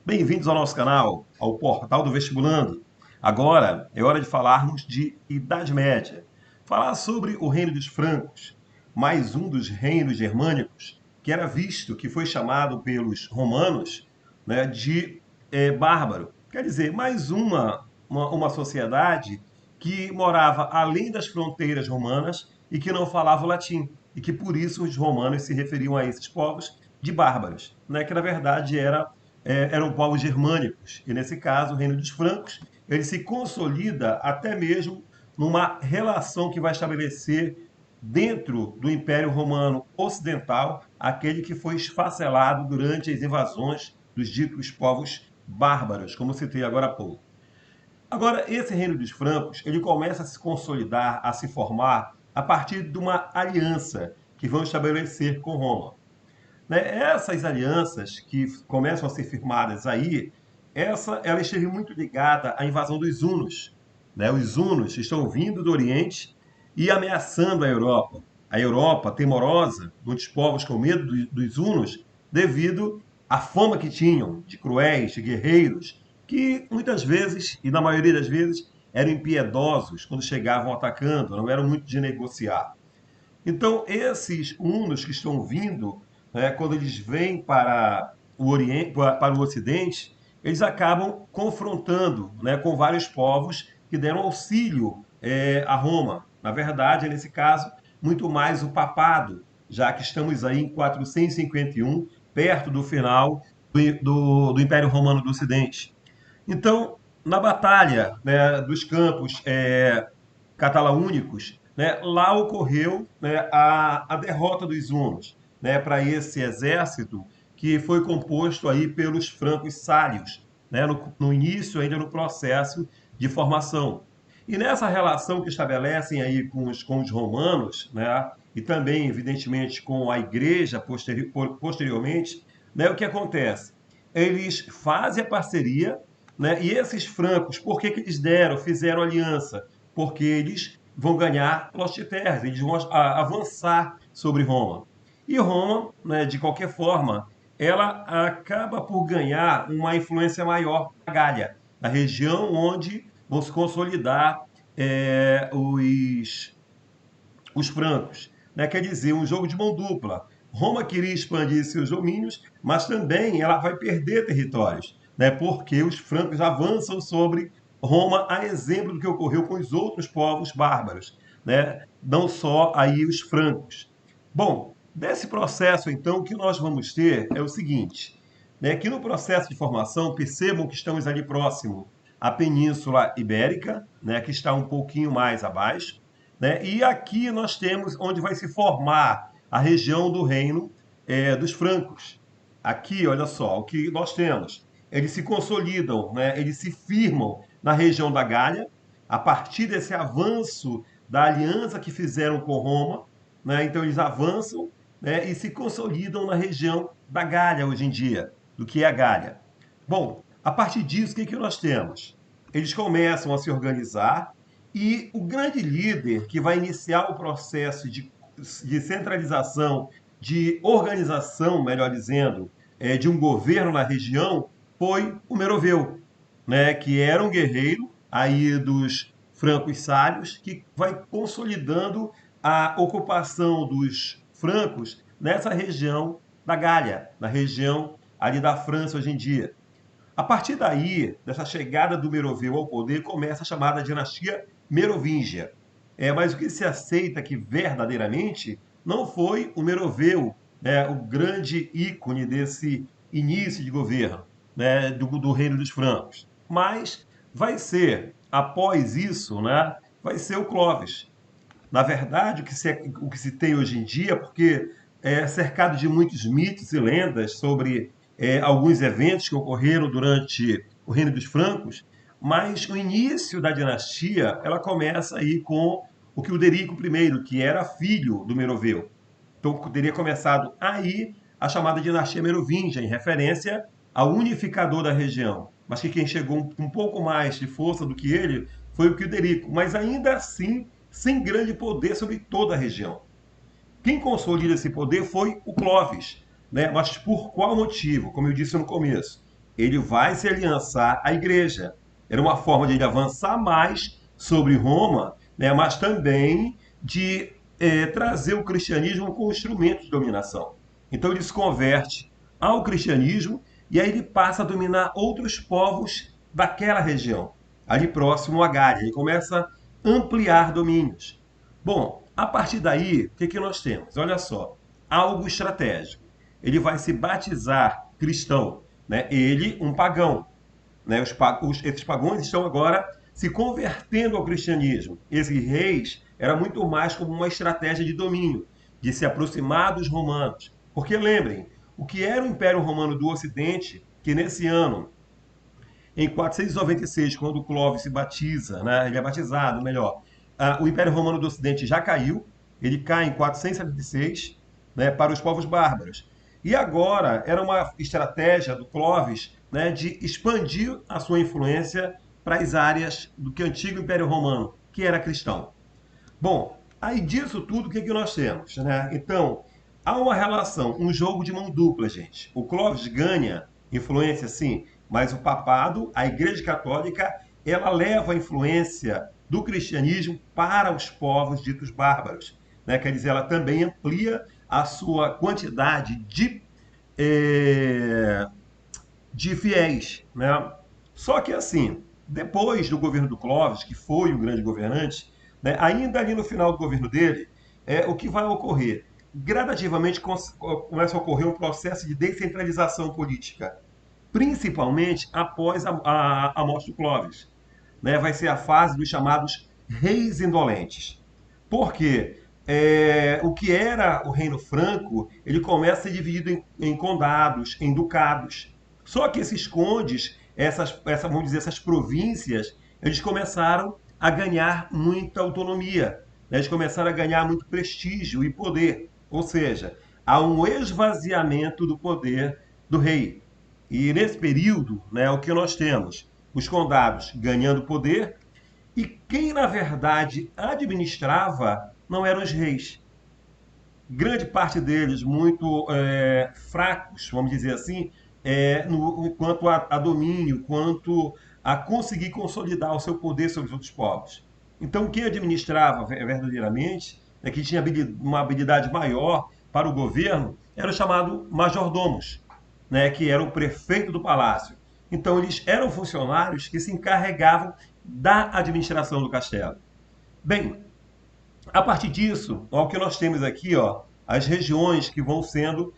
Bem-vindos ao nosso canal, ao Portal do Vestibulando. Agora é hora de falarmos de Idade Média. Falar sobre o Reino dos Francos, mais um dos reinos germânicos, que era visto, que foi chamado pelos romanos, né, de bárbaro. Quer dizer, mais uma sociedade que morava além das fronteiras romanas e que não falava o latim. E que por isso os romanos se referiam a esses povos de bárbaros, né, que na verdade eram povos germânicos. E nesse caso, o Reino dos Francos, ele se consolida até mesmo numa relação que vai estabelecer dentro do Império Romano Ocidental, aquele que foi esfacelado durante as invasões dos ditos povos bárbaros, como citei agora há pouco. Agora, esse Reino dos Francos, ele começa a se consolidar, a se formar a partir de uma aliança que vão estabelecer com Roma. Né? Essas alianças que começam a ser firmadas aí, ela esteve muito ligada à invasão dos hunos. Né? Os hunos estão vindo do Oriente e ameaçando a Europa. A Europa, temorosa, muitos povos com medo dos hunos, devido à fama que tinham de cruéis, de guerreiros, que muitas vezes, e na maioria das vezes, eram impiedosos quando chegavam atacando, não eram muito de negociar. Então, esses hunos que estão vindo, né, quando eles vêm para o Oriente, para o Ocidente, eles acabam confrontando, né, com vários povos que deram auxílio a Roma. Na verdade, nesse caso, muito mais o papado, já que estamos aí em 451, perto do final do Império Romano do Ocidente. Então, na batalha, né, dos campos catalãúnicos, né, lá ocorreu, né, a derrota dos hunos, né, para esse exército que foi composto aí pelos francos sálios, né, no início, ainda no processo de formação. E nessa relação que estabelecem aí com os romanos, né, e também, evidentemente, com a igreja posteriormente, né, o que acontece? Eles fazem a parceria, né, e esses francos, por que eles fizeram aliança? Porque eles vão ganhar lote de terras, eles vão avançar sobre Roma. E Roma, né, de qualquer forma, ela acaba por ganhar uma influência maior na Gália, na região onde vão se consolidar os francos. Né? Quer dizer, um jogo de mão dupla. Roma queria expandir seus domínios, mas também ela vai perder territórios, né? Porque os francos avançam sobre Roma, a exemplo do que ocorreu com os outros povos bárbaros, né? Não só aí os francos. Bom, desse processo, então, o que nós vamos ter é o seguinte, né? Que no processo de formação, percebam que estamos ali próximo à Península Ibérica, né? Que está um pouquinho mais abaixo, né? E aqui nós temos onde vai se formar a região do reino dos francos. Aqui, olha só, o que nós temos. Eles se consolidam, né? Eles se firmam na região da Gália, a partir desse avanço da aliança que fizeram com Roma. Né? Então eles avançam, né? E se consolidam na região da Gália hoje em dia, do que é a Gália. Bom, a partir disso, o que nós temos? Eles começam a se organizar e o grande líder que vai iniciar o processo de centralização, de organização, melhor dizendo, de um governo na região, foi o Meroveu, né, que era um guerreiro aí dos francos sálios, que vai consolidando a ocupação dos francos nessa região da Gália, na região ali da França hoje em dia. A partir daí, dessa chegada do Meroveu ao poder, começa a chamada dinastia Merovingia. Mas o que se aceita que verdadeiramente não foi o Meroveu, né, o grande ícone desse início de governo, né, do Reino dos Francos. Mas vai ser, após isso, né, vai ser o Clovis. Na verdade, o que se tem hoje em dia, porque é cercado de muitos mitos e lendas sobre alguns eventos que ocorreram durante o Reino dos Francos, mas o início da dinastia ela começa aí com o Quilderico I, que era filho do Meroveu. Então teria começado aí a chamada dinastia Merovingia, em referência ao unificador da região. Mas que quem chegou com um pouco mais de força do que ele foi o Quilderico, mas ainda assim sem grande poder sobre toda a região. Quem consolida esse poder foi o Clovis, né? Mas por qual motivo? Como eu disse no começo, ele vai se aliançar à igreja. Era uma forma de ele avançar mais sobre Roma, né, mas também de trazer o cristianismo como instrumento de dominação. Então ele se converte ao cristianismo e aí ele passa a dominar outros povos daquela região, ali próximo a Gália. Ele começa a ampliar domínios. Bom, a partir daí, o que nós temos? Olha só, algo estratégico. Ele vai se batizar cristão, né? Ele, um pagão. Né? Esses pagãos estão agora se convertendo ao cristianismo. Esses reis era muito mais como uma estratégia de domínio, de se aproximar dos romanos. Porque lembrem, o que era o Império Romano do Ocidente, que nesse ano, em 496, quando Clovis se batiza, né, ele é batizado, melhor, o Império Romano do Ocidente já caiu, ele cai em 476, né, para os povos bárbaros. E agora era uma estratégia do Clovis, né, de expandir a sua influência para as áreas do que antigo Império Romano, que era cristão. Bom, aí disso tudo, o que nós temos? Né? Então, há uma relação, um jogo de mão dupla, gente. O Clovis ganha influência, sim, mas o papado, a Igreja Católica, ela leva a influência do cristianismo para os povos ditos bárbaros. Né? Quer dizer, ela também amplia a sua quantidade de fiéis. Né? Só que assim, depois do governo do Clovis, que foi o grande governante, né, ainda ali no final do governo dele, o que vai ocorrer? Gradativamente começa a ocorrer um processo de descentralização política, principalmente após a morte do Clovis. Né? Vai ser a fase dos chamados reis indolentes. Por quê? O que era o Reino Franco, ele começa a ser dividido em condados, em ducados. Só que esses condes, vamos dizer, essas províncias, eles começaram a ganhar muita autonomia. Né? Eles começaram a ganhar muito prestígio e poder. Ou seja, há um esvaziamento do poder do rei. E nesse período, né, o que nós temos? Os condados ganhando poder e quem, na verdade, administrava não eram os reis. Grande parte deles muito fracos, vamos dizer assim, quanto a domínio, quanto a conseguir consolidar o seu poder sobre os outros povos. Então, quem administrava verdadeiramente, que tinha uma habilidade maior para o governo, era o chamado majordomos, né, que era o prefeito do palácio. Então, eles eram funcionários que se encarregavam da administração do castelo. Bem, a partir disso, ó, o que nós temos aqui, ó, as regiões que vão sendo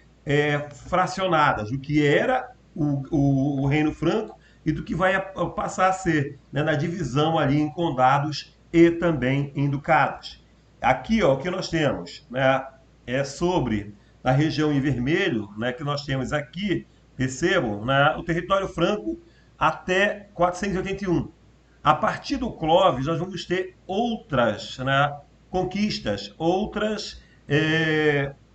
fracionadas, o que era o Reino Franco e do que vai passar a ser, né, na divisão ali em condados e também em ducados. Aqui, ó, o que nós temos, né, é sobre a região em vermelho, né, que nós temos aqui, percebam, né, o território franco até 481. A partir do Clovis, nós vamos ter outras, né, conquistas, outras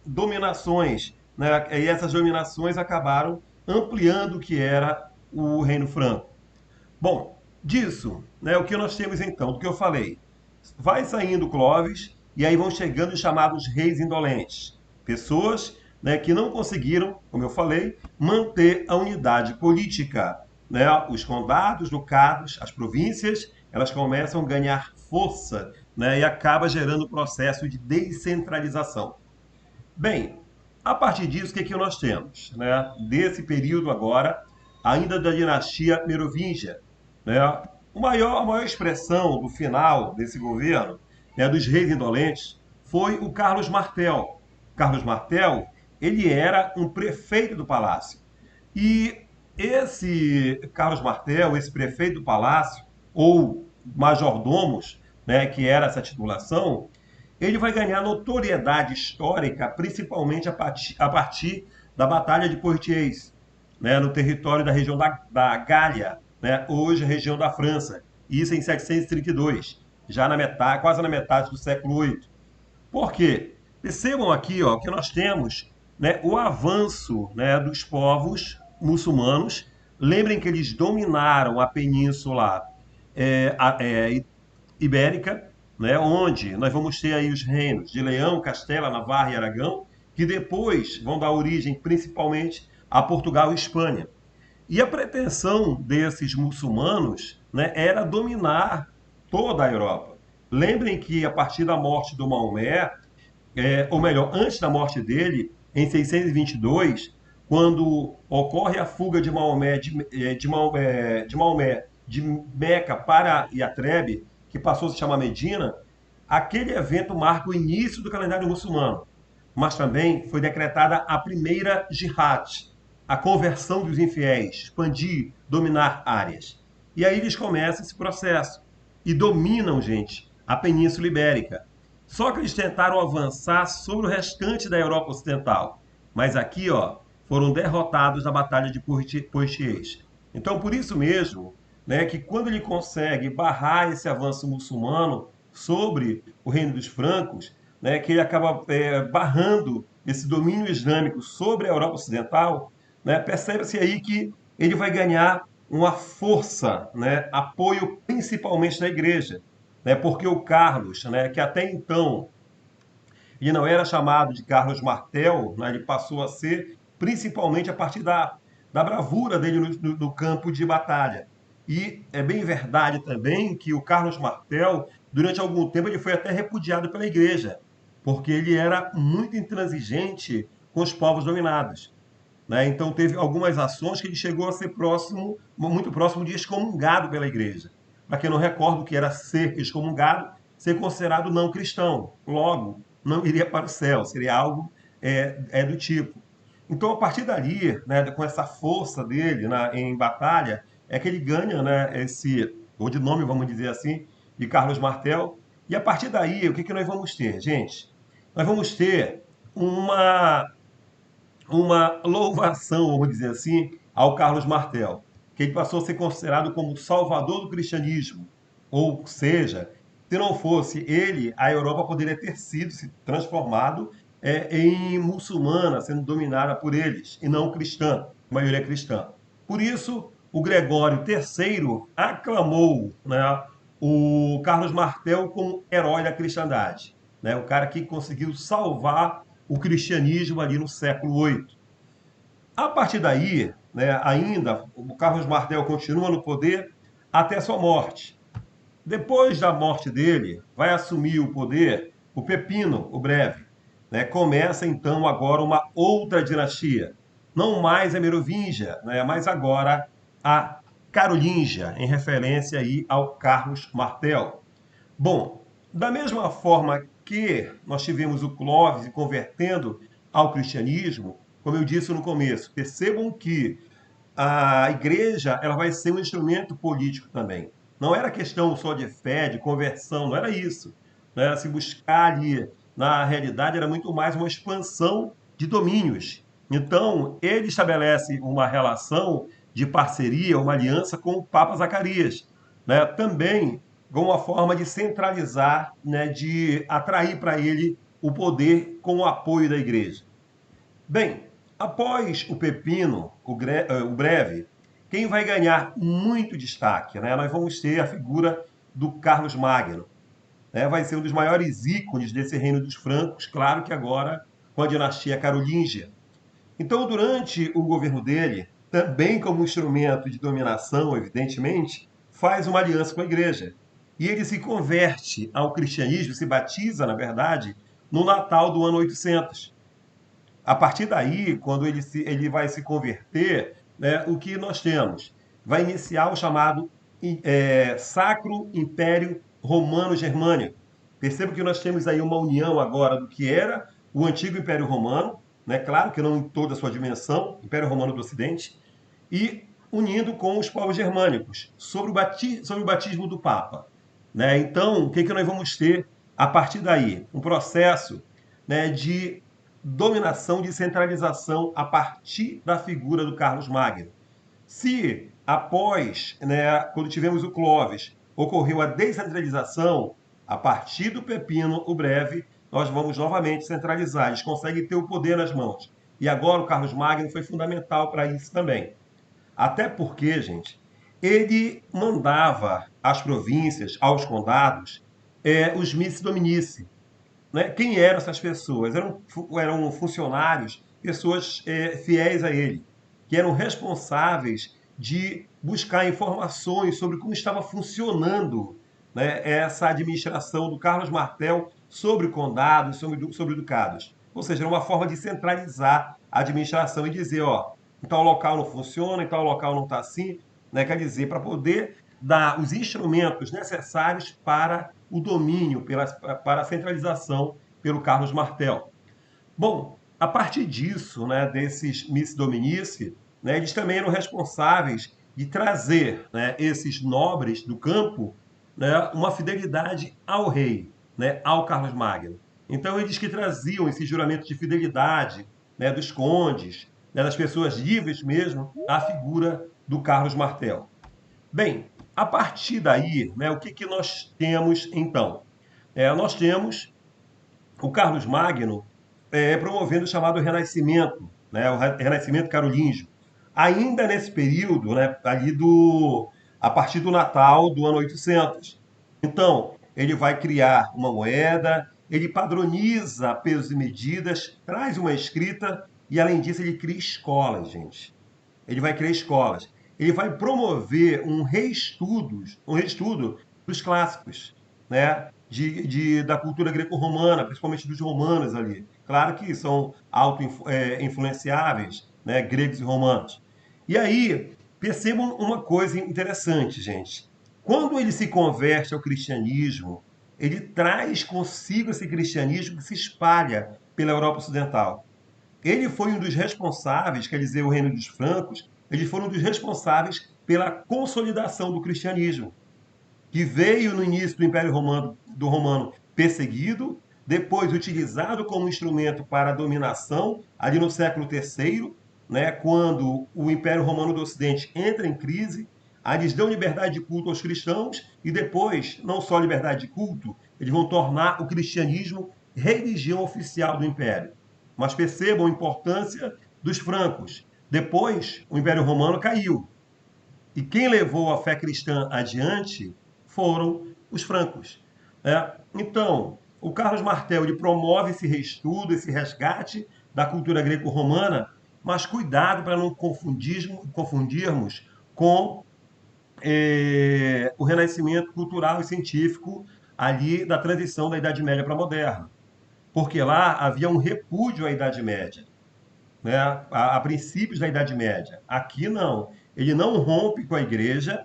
dominações. Né, e essas dominações acabaram ampliando o que era o Reino Franco. Bom, disso, né, o que nós temos então, do que eu falei, vai saindo Clovis e aí vão chegando os chamados reis indolentes. Pessoas, né, que não conseguiram, como eu falei, manter a unidade política. Né? Os condados, ducados, as províncias, elas começam a ganhar força, né, e acaba gerando o processo de descentralização. Bem, a partir disso, o que nós temos? Né? Desse período agora, ainda da dinastia merovingia. Né? A maior expressão do final desse governo, né, dos reis indolentes, foi o Carlos Martel. Carlos Martel, ele era um prefeito do palácio. E esse Carlos Martel, esse prefeito do palácio, ou majordomos, né, que era essa titulação, ele vai ganhar notoriedade histórica, principalmente a partir da Batalha de Poitiers, né, no território da região da Gália, né, hoje a região da França. Isso em 732, já quase na metade do século VIII. Por quê? Percebam aqui, ó, que nós temos, né, o avanço, né, dos povos muçulmanos. Lembrem que eles dominaram a península ibérica, né, onde nós vamos ter aí os reinos de Leão, Castela, Navarra e Aragão, que depois vão dar origem principalmente a Portugal e Espanha. E a pretensão desses muçulmanos, né, era dominar toda a Europa. Lembrem que a partir da morte do Maomé, ou melhor, antes da morte dele, em 622, quando ocorre a fuga de Maomé de Meca para Yatreb, que passou a se chamar Medina, aquele evento marca o início do calendário muçulmano. Mas também foi decretada a primeira jihad, a conversão dos infiéis, expandir, dominar áreas. E aí eles começam esse processo e dominam, gente, a Península Ibérica. Só que eles tentaram avançar sobre o restante da Europa Ocidental. Mas aqui, ó, foram derrotados na Batalha de Poitiers. Então, por isso mesmo, né, que quando ele consegue barrar esse avanço muçulmano sobre o Reino dos Francos, né, que ele acaba barrando esse domínio islâmico sobre a Europa Ocidental, né, percebe-se aí que ele vai ganhar uma força, né, apoio principalmente da igreja, né, porque o Carlos, né, que até então ele não era chamado de Carlos Martel, né, ele passou a ser principalmente a partir da bravura dele no campo de batalha. E é bem verdade também que o Carlos Martel, durante algum tempo, ele foi até repudiado pela igreja, porque ele era muito intransigente com os povos dominados. Né? Então teve algumas ações que ele chegou a ser próximo, muito próximo de excomungado pela igreja. Para quem não recorda o que era ser excomungado, ser considerado não cristão. Logo, não iria para o céu, seria algo do tipo. Então, a partir dali, né, com essa força dele em batalha, é que ele ganha, né, esse, ou de nome, vamos dizer assim, de Carlos Martel. E a partir daí, o que, que nós vamos ter, gente? Nós vamos ter uma louvação, vamos dizer assim, ao Carlos Martel, que ele passou a ser considerado como o salvador do cristianismo. Ou seja, se não fosse ele, a Europa poderia ter sido se transformado em muçulmana, sendo dominada por eles, e não cristã, a maioria cristã. Por isso, o Gregório III aclamou, né, o Carlos Martel como herói da cristandade, né, o cara que conseguiu salvar o cristianismo ali no século VIII. A partir daí, né, ainda, o Carlos Martel continua no poder até sua morte. Depois da morte dele, vai assumir o poder o Pepino, o Breve. Né? Começa então agora uma outra dinastia. Não mais a Merovingia, né? Mas agora a Carolíngia, em referência aí ao Carlos Martel. Bom, da mesma forma que nós tivemos o Clovis se convertendo ao cristianismo, como eu disse no começo, percebam que a igreja ela vai ser um instrumento político também. Não era questão só de fé, de conversão, não era isso. Né? Se buscar ali, na realidade, era muito mais uma expansão de domínios. Então, ele estabelece uma relação de parceria, uma aliança com o Papa Zacarias. Né? Também como uma forma de centralizar, né? De atrair para ele o poder com o apoio da igreja. Bem, após o Pepino, o Breve, quem vai ganhar muito destaque, né? Nós vamos ter a figura do Carlos Magno. Né? Vai ser um dos maiores ícones desse reino dos francos, claro que agora com a dinastia carolíngia. Então, durante o governo dele, também como instrumento de dominação, evidentemente, faz uma aliança com a igreja. E ele se converte ao cristianismo, se batiza, na verdade, no Natal do ano 800. A partir daí, quando ele vai se converter, né, o que nós temos? Vai iniciar o chamado Sacro Império Romano-Germânico. Perceba que nós temos aí uma união agora do que era o antigo Império Romano, né, claro que não em toda a sua dimensão, Império Romano do Ocidente, e unindo com os povos germânicos, sobre o batismo do Papa. Né? Então, o que, que nós vamos ter a partir daí? Um processo, né, de dominação, de centralização a partir da figura do Carlos Magno. Se após, né, quando tivemos o Clovis, ocorreu a descentralização, a partir do Pepino, o Breve, nós vamos novamente centralizar. Eles conseguem ter o poder nas mãos. E agora o Carlos Magno foi fundamental para isso também. Até porque, gente, ele mandava às províncias, aos condados, os missi dominici. Né? Quem eram essas pessoas? Eram funcionários, pessoas fiéis a ele, que eram responsáveis de buscar informações sobre como estava funcionando, né, essa administração do Carlos Martel sobre condados, sobre ducados. Ou seja, era uma forma de centralizar a administração e dizer, ó, em tal local não funciona, em tal local não está assim, né? Quer dizer, para poder dar os instrumentos necessários para o domínio, para a centralização pelo Carlos Martel. Bom, a partir disso, né, desses Miss Dominici, né, eles também eram responsáveis de trazer, né, esses nobres do campo, né, uma fidelidade ao rei, né, ao Carlos Magno. Então, eles que traziam esse juramento de fidelidade, né, dos condes, né, das pessoas livres mesmo, à figura do Carlos Martel. Bem, a partir daí, né, o que nós temos então? Nós temos o Carlos Magno promovendo o chamado Renascimento, né, o Renascimento carolíngio. Ainda nesse período, né, a partir do Natal do ano 800. Então, ele vai criar uma moeda, ele padroniza pesos e medidas, traz uma escrita e, além disso, ele cria escolas, gente. Ele vai criar escolas. Ele vai promover um reestudo dos clássicos, né? Da cultura greco-romana, principalmente dos romanos ali. Claro que são auto-influenciáveis, né? Gregos e romanos. E aí, percebam uma coisa interessante, gente. Quando ele se converte ao cristianismo, ele traz consigo esse cristianismo que se espalha pela Europa Ocidental. Ele foi um dos responsáveis, quer dizer, o reino dos francos, eles foram um dos responsáveis pela consolidação do cristianismo, que veio no início do Império Romano perseguido, depois utilizado como instrumento para a dominação, ali no século III, né, quando o Império Romano do Ocidente entra em crise, aí eles dão liberdade de culto aos cristãos e depois, não só liberdade de culto, eles vão tornar o cristianismo religião oficial do Império. Mas percebam a importância dos francos. Depois, o Império Romano caiu. E quem levou a fé cristã adiante foram os francos. Então, o Carlos Martel ele promove esse reestudo, esse resgate da cultura greco-romana, mas cuidado para não confundirmos com o renascimento cultural e científico ali da transição da Idade Média para a Moderna. Porque lá havia um repúdio à Idade Média, né? A princípios da Idade Média. Aqui não. Ele não rompe com a igreja,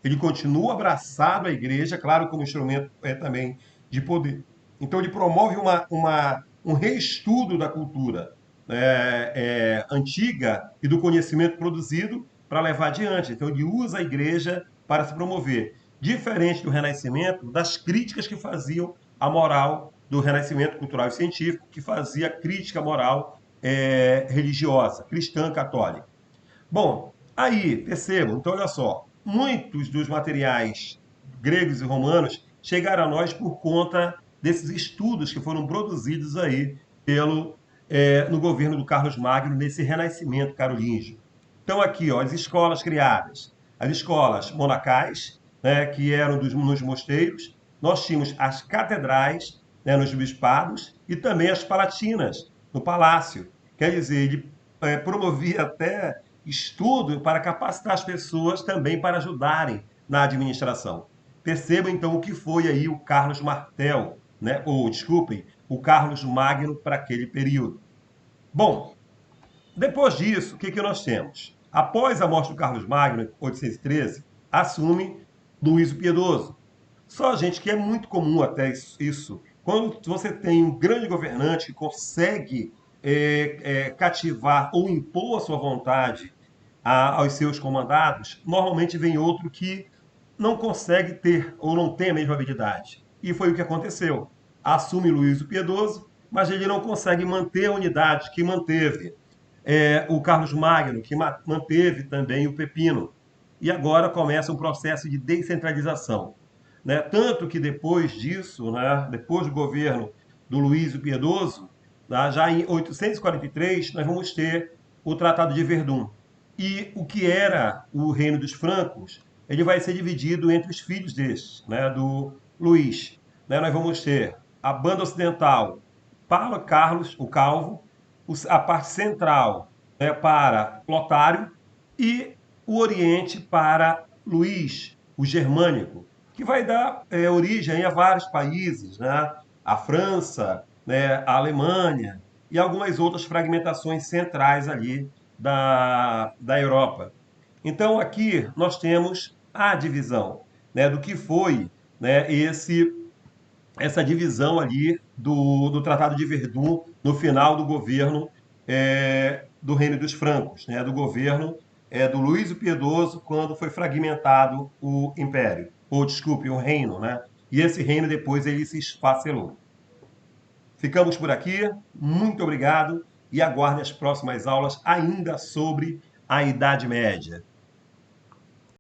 ele continua abraçado à igreja, claro, como instrumento também de poder. Então, ele promove um reestudo da cultura antiga e do conhecimento produzido para levar adiante. Então, ele usa a igreja para se promover. Diferente do Renascimento, das críticas que faziam à moral do Renascimento cultural e científico, que fazia crítica moral religiosa, cristã, católica. Bom, aí, percebam, então olha só, muitos dos materiais gregos e romanos chegaram a nós por conta desses estudos que foram produzidos aí no governo do Carlos Magno, nesse renascimento carolíngio. Então aqui, ó, as escolas criadas, as escolas monacais, né, que eram nos mosteiros, nós tínhamos as catedrais, né, nos bispados e também as palatinas, no palácio. Quer dizer, ele promovia até estudo para capacitar as pessoas também para ajudarem na administração. Percebam então o que foi aí o Carlos Martel, né? Desculpem, o Carlos Magno para aquele período. Bom, depois disso, o que nós temos? Após a morte do Carlos Magno, em 813, assume Luís o Piedoso. Só, gente, que é muito comum até isso. Quando você tem um grande governante que consegue cativar ou impor a sua vontade aos seus comandados, normalmente vem outro que não consegue ter ou não tem a mesma habilidade. E foi o que aconteceu. Assume Luís o Piedoso, mas ele não consegue manter a unidade que manteve o Carlos Magno, que manteve também o Pepino. E agora começa um processo de descentralização. Né? Tanto que depois disso, né, depois do governo do Luís o Piedoso, tá, já em 843, nós vamos ter o Tratado de Verdun. E o que era o reino dos francos, ele vai ser dividido entre os filhos destes, né, do Luís. Né? Nós vamos ter a banda ocidental para Carlos, o Calvo, a parte central, né, para Clotário e o Oriente para Luís, o Germânico, que vai dar origem a vários países, né? A França, né? A Alemanha e algumas outras fragmentações centrais ali da Europa. Então, aqui nós temos a divisão, né, do que foi, né, essa divisão ali do Tratado de Verdun no final do governo do Reino dos Francos, né, do governo do Luís o Piedoso, quando foi fragmentado o Império, ou desculpe, o reino, né? E esse reino depois ele se esfacelou. Ficamos por aqui, muito obrigado e aguarde as próximas aulas ainda sobre a Idade Média.